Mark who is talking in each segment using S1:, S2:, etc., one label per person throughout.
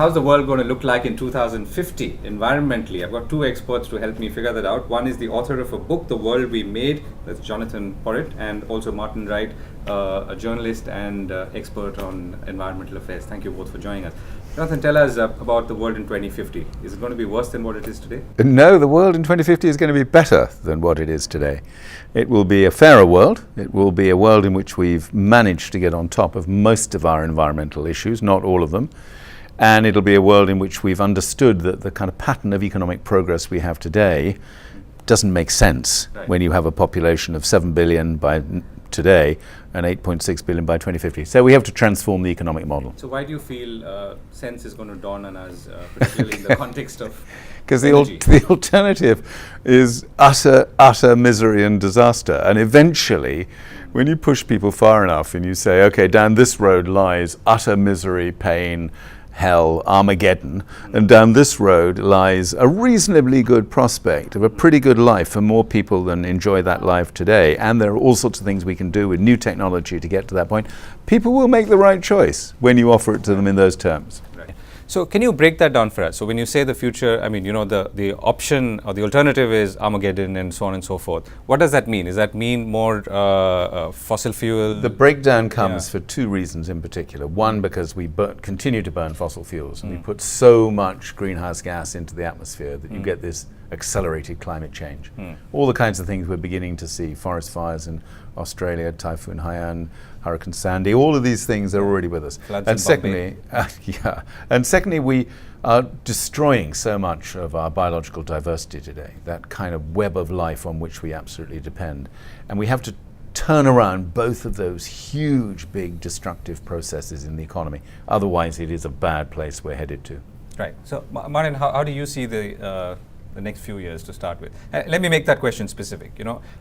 S1: how's the world going to look like in 2050 environmentally? I've got two experts to help me figure that out. One is the author of a book, The World We Made, that's Jonathon Porritt, and also Martin Wright, a journalist and expert on environmental affairs. Thank you both for joining us. Jonathon, tell us about the world in 2050. Is it going to be worse than what it is today?
S2: No, the world in 2050 is going to be better than what it is today. It will be a fairer world. It will be a world in which we've managed to get on top of most of our environmental issues, not all of them. And it'll be a world in which we've understood that the kind of pattern of economic progress we have today doesn't make sense when you have a population of 7 billion by today and 8.6 billion by 2050. So we have to transform the economic model.
S1: So why do you feel sense is going to dawn on us, particularly in the context of
S2: because the alternative is utter misery and disaster. And eventually, when you push people far enough and you say, okay, down this road lies utter misery, pain, hell, Armageddon, and down this road lies a reasonably good prospect of a pretty good life for more people than enjoy that life today, and there are all sorts of things we can do with new technology to get to that point, people will make the right choice when you offer it to them in those terms.
S1: So can you break that down for us? So when you say the future, I mean, the option or the alternative is Armageddon and so on and so forth. What does that mean? Does that mean more fossil fuel?
S2: The breakdown comes for two reasons in particular. One, because we continue to burn fossil fuels and we put so much greenhouse gas into the atmosphere that you get this accelerated climate change. All the kinds of things we're beginning to see, forest fires in Australia, Typhoon Haiyan, Hurricane Sandy, all of these things are already with us.
S1: Floods
S2: and secondly, we are destroying so much of our biological diversity today, that kind of web of life on which we absolutely depend. And we have to turn around both of those huge, big destructive processes in the economy. Otherwise, it is a bad place we're headed to.
S1: Right. So, Martin, how do you see the next few years to start with? Let me make that question specific.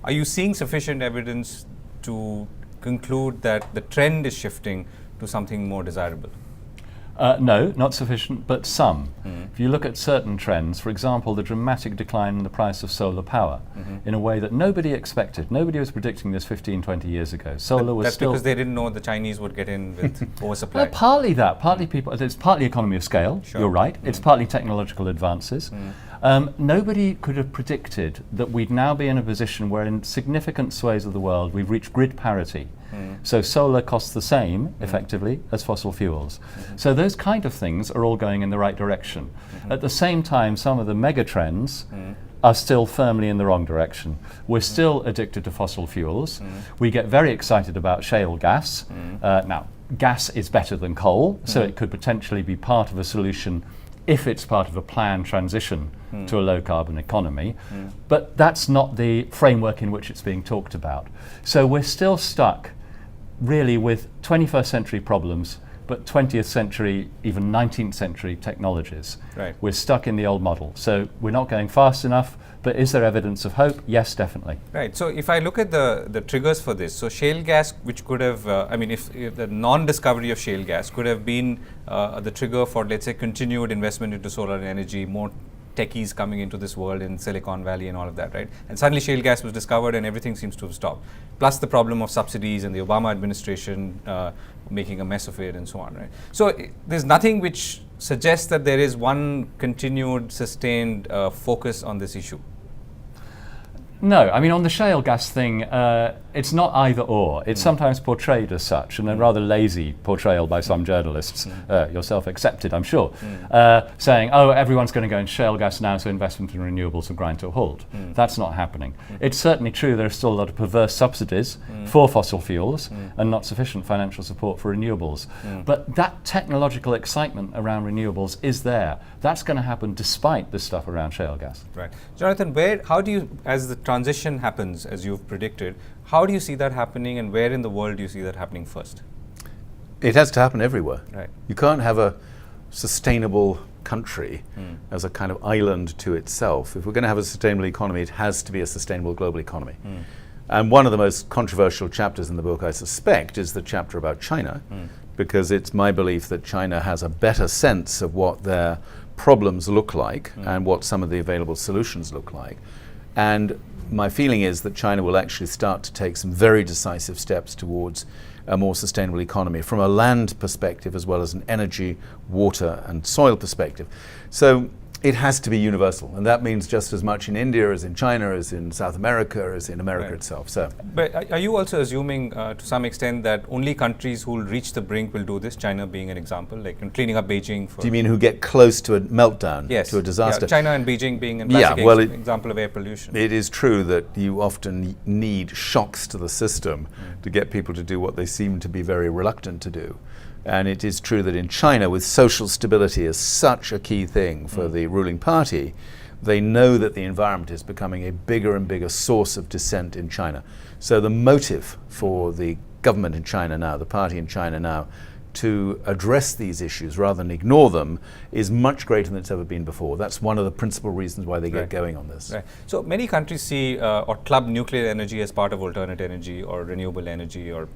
S1: Are you seeing sufficient evidence to conclude that the trend is shifting to something more desirable?
S3: No, not sufficient, but some. If you look at certain trends, for example, the dramatic decline in the price of solar power in a way that nobody expected. Nobody was predicting this 15, 20 years ago. Solar was
S1: that's
S3: still...
S1: because they didn't know the Chinese would get in with oversupply.
S3: Well, partly that, partly people, it's partly economy of scale, you're right, it's partly technological advances. Nobody could have predicted that we'd now be in a position where in significant swathes of the world we've reached grid parity. So solar costs the same, effectively, as fossil fuels. So those kind of things are all going in the right direction. At the same time, some of the mega trends are still firmly in the wrong direction. We're still addicted to fossil fuels. We get very excited about shale gas. Now, gas is better than coal, so it could potentially be part of a solution if it's part of a planned transition to a low carbon economy. But that's not the framework in which it's being talked about. So we're still stuck really with 21st century problems, but 20th century, even 19th century technologies.
S1: Right.
S3: We're stuck in the old model. So we're not going fast enough, but is there evidence of hope? Yes, definitely.
S1: Right. So if I look at the triggers for this, so shale gas, which could have, if the non-discovery of shale gas could have been the trigger for, let's say, continued investment into solar energy, more techies coming into this world in Silicon Valley and all of that, right? And suddenly shale gas was discovered and everything seems to have stopped. Plus the problem of subsidies and the Obama administration making a mess of it and so on, right? So there's nothing which suggests that there is one continued, sustained focus on this issue.
S3: No, I mean, on the shale gas thing, it's not either or. It's sometimes portrayed as such, and a rather lazy portrayal by some journalists, yourself accepted, I'm sure, saying, oh, everyone's going to go in shale gas now, so investment in renewables will grind to a halt. That's not happening. It's certainly true there are still a lot of perverse subsidies for fossil fuels and not sufficient financial support for renewables. But that technological excitement around renewables is there. That's going to happen despite the stuff around shale gas.
S1: Right. Jonathon, how do you, as the transition happens, as you've predicted, how do you see that happening and where in the world do you see that happening first?
S2: It has to happen everywhere.
S1: Right.
S2: You can't have a sustainable country as a kind of island to itself. If we're going to have a sustainable economy, it has to be a sustainable global economy. And one of the most controversial chapters in the book, I suspect, is the chapter about China, because it's my belief that China has a better sense of what their problems look like and what some of the available solutions look like. And my feeling is that China will actually start to take some very decisive steps towards a more sustainable economy from a land perspective as well as an energy, water and soil perspective. So it has to be universal, and that means just as much in India as in China, as in South America, as in America itself. So,
S1: but are you also assuming to some extent that only countries who will reach the brink will do this, China being an example, like in cleaning up Beijing?
S2: Do you mean who get close to a meltdown,
S1: yes,
S2: to a disaster?
S1: Yeah, China and Beijing being a classic example of air pollution.
S2: It is true that you often need shocks to the system to get people to do what they seem to be very reluctant to do. And it is true that in China, with social stability as such a key thing for the ruling party, they know that the environment is becoming a bigger and bigger source of dissent in China. So the motive for the government in China now, the party in China now, to address these issues rather than ignore them is much greater than it's ever been before. That's one of the principal reasons why they get going on this.
S1: Right. So many countries see or club nuclear energy as part of alternate energy or renewable energy, or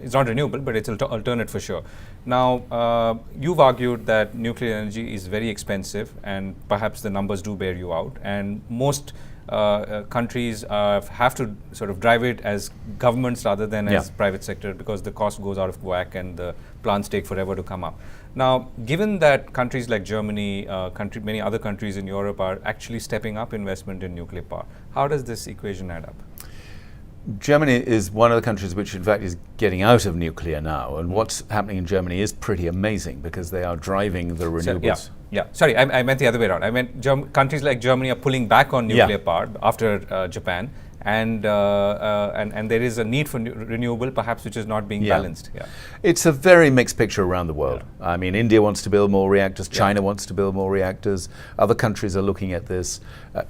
S1: it's not renewable, but it's alternate for sure. Now, you've argued that nuclear energy is very expensive, and perhaps the numbers do bear you out, and most countries have to sort of drive it as governments rather than as private sector, because the cost goes out of whack and the plants take forever to come up. Now, given that countries like Germany, many other countries in Europe are actually stepping up investment in nuclear power, how does this equation add up?
S2: Germany is one of the countries which in fact is getting out of nuclear now, and what's happening in Germany is pretty amazing because they are driving the renewables.
S1: Sorry, I meant the other way around. I meant countries like Germany are pulling back on nuclear power after Japan, and there is a need for renewable, perhaps, which is not being balanced.
S2: It's a very mixed picture around the world. I mean, India wants to build more reactors, China wants to build more reactors, other countries are looking at this.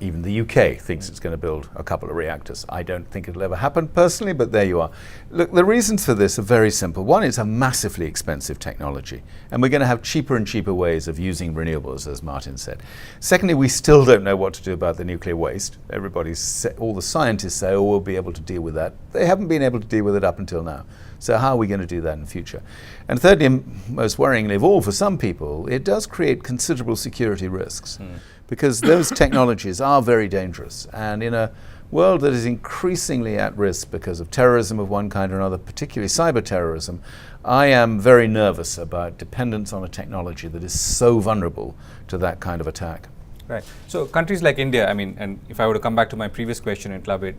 S2: Even the UK thinks it's going to build a couple of reactors. I don't think it'll ever happen personally, but there you are. Look, the reasons for this are very simple. One, it's a massively expensive technology, and we're going to have cheaper and cheaper ways of using renewables, as Martin said. Secondly, we still don't know what to do about the nuclear waste. All the scientists say, oh, we'll be able to deal with that. They haven't been able to deal with it up until now. So how are we going to do that in the future? And thirdly, and most worryingly of all for some people, it does create considerable security risks because those technologies are very dangerous. And in a world that is increasingly at risk because of terrorism of one kind or another, particularly cyber terrorism, I am very nervous about dependence on a technology that is so vulnerable to that kind of attack.
S1: Right. So countries like India, I mean, and if I were to come back to my previous question and club it,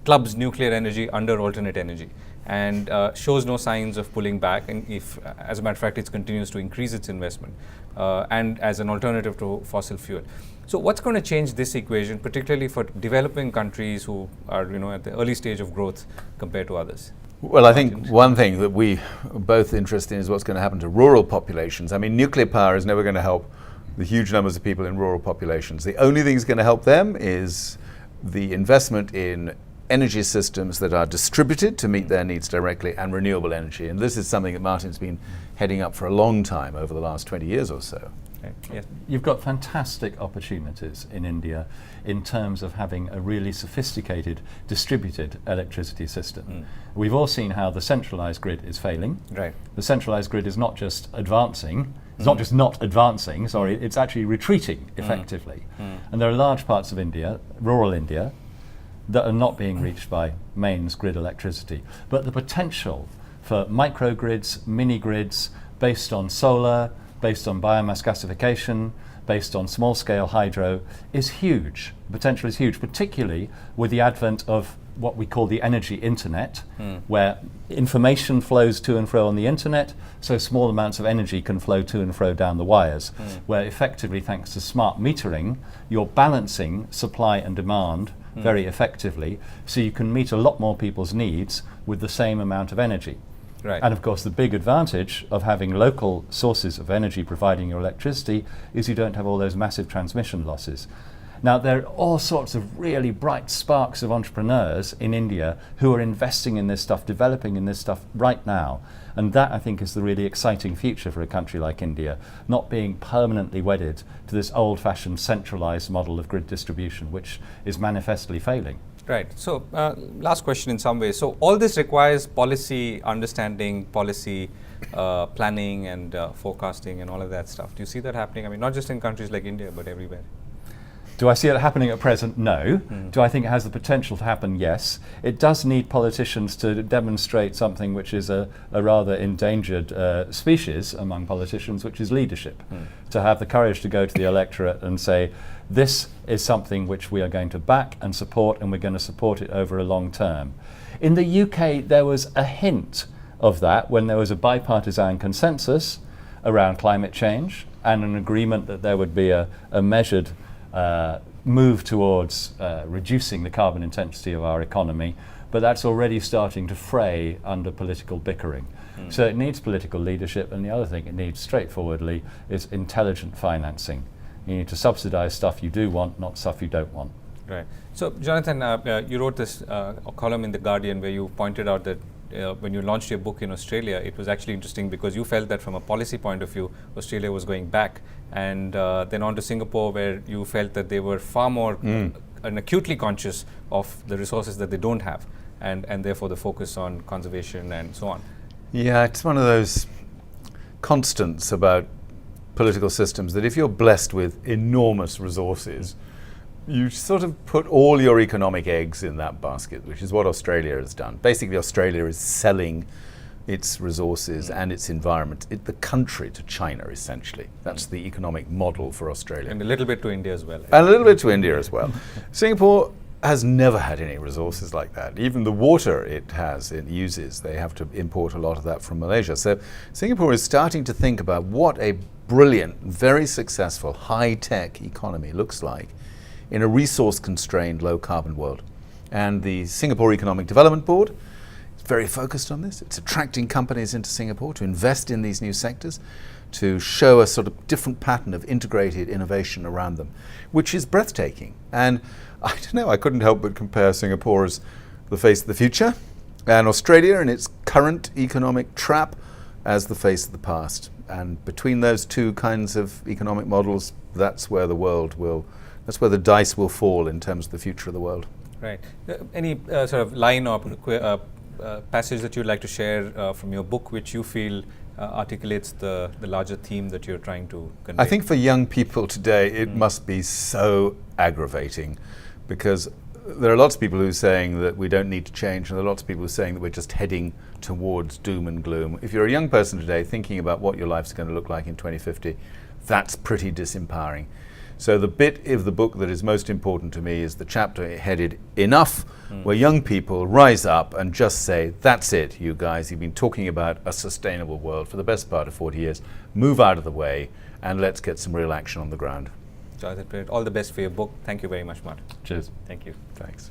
S1: clubs nuclear energy under alternate energy and shows no signs of pulling back, and if, as a matter of fact, it continues to increase its investment and as an alternative to fossil fuel. So what's going to change this equation, particularly for developing countries who are at the early stage of growth compared to others?
S2: Well, I think one thing that we are both interested in is what's going to happen to rural populations. I mean, nuclear power is never going to help the huge numbers of people in rural populations. The only thing that's going to help them is the investment in energy systems that are distributed to meet their needs directly, and renewable energy. And this is something that Martin's been heading up for a long time, over the last 20 years or so.
S1: Okay. Yes.
S3: You've got fantastic opportunities in India in terms of having a really sophisticated distributed electricity system. We've all seen how the centralized grid is failing.
S1: Right.
S3: The centralized grid is not just advancing, it's not just not advancing, sorry, it's actually retreating effectively. And there are large parts of India, rural India, that are not being reached by mains grid electricity. But the potential for microgrids, mini grids, based on solar, based on biomass gasification, based on small-scale hydro, is huge. The potential is huge, particularly with the advent of what we call the energy internet, where information flows to and fro on the internet, so small amounts of energy can flow to and fro down the wires, where effectively, thanks to smart metering, you're balancing supply and demand very effectively, so you can meet a lot more people's needs with the same amount of energy.
S1: Right.
S3: And of course, the big advantage of having local sources of energy providing your electricity is you don't have all those massive transmission losses. Now, there are all sorts of really bright sparks of entrepreneurs in India who are investing in this stuff, developing in this stuff right now. And that, I think, is the really exciting future for a country like India, not being permanently wedded to this old-fashioned centralized model of grid distribution, which is manifestly failing.
S1: Right. So, last question in some ways. So, all this requires policy understanding, policy planning and forecasting and all of that stuff. Do you see that happening? I mean, not just in countries like India, but everywhere.
S3: Do I see it happening at present? No. Do I think it has the potential to happen? Yes. It does need politicians to demonstrate something which is a rather endangered species among politicians, which is leadership. To have the courage to go to the electorate and say, this is something which we are going to back and support, and we're going to support it over a long term. In the UK, there was a hint of that when there was a bipartisan consensus around climate change and an agreement that there would be a measured move towards reducing the carbon intensity of our economy, but that's already starting to fray under political bickering. So it needs political leadership, and the other thing it needs, straightforwardly, is intelligent financing. You need to subsidise stuff you do want, not stuff you don't want.
S1: Right. So, Jonathon, you wrote this column in The Guardian where you pointed out that when you launched your book in Australia, it was actually interesting because you felt that from a policy point of view, Australia was going back, and then on to Singapore, where you felt that they were far more and acutely conscious of the resources that they don't have, and therefore the focus on conservation and so on.
S2: Yeah, it's one of those constants about political systems that if you're blessed with enormous resources, you sort of put all your economic eggs in that basket, which is what Australia has done. Basically, Australia is selling its resources and its environment, the country, to China, essentially. That's the economic model for Australia.
S1: And a little bit to India as well.
S2: And a little bit to India as well. Singapore has never had any resources like that. Even the water it uses, they have to import a lot of that from Malaysia. So Singapore is starting to think about what a brilliant, very successful, high-tech economy looks like in a resource-constrained, low-carbon world. And the Singapore Economic Development Board is very focused on this. It's attracting companies into Singapore to invest in these new sectors, to show a sort of different pattern of integrated innovation around them, which is breathtaking. And I don't know, I couldn't help but compare Singapore as the face of the future, and Australia in its current economic trap as the face of the past. And between those two kinds of economic models, that's where that's where the dice will fall in terms of the future of the world.
S1: Right. Any sort of line or passage that you'd like to share from your book which you feel articulates the larger theme that you're trying to convey?
S2: I think for young people today, it must be so aggravating, because there are lots of people who are saying that we don't need to change, and there are lots of people who are saying that we're just heading towards doom and gloom. If you're a young person today thinking about what your life's going to look like in 2050, that's pretty disempowering. So the bit of the book that is most important to me is the chapter headed Enough, where young people rise up and just say, that's it, you guys, you've been talking about a sustainable world for the best part of 40 years, move out of the way, and let's get some real action on the ground.
S1: Jonathon Poritt, all the best for your book. Thank you very much, Martin.
S3: Cheers.
S1: Thank you.
S2: Thanks.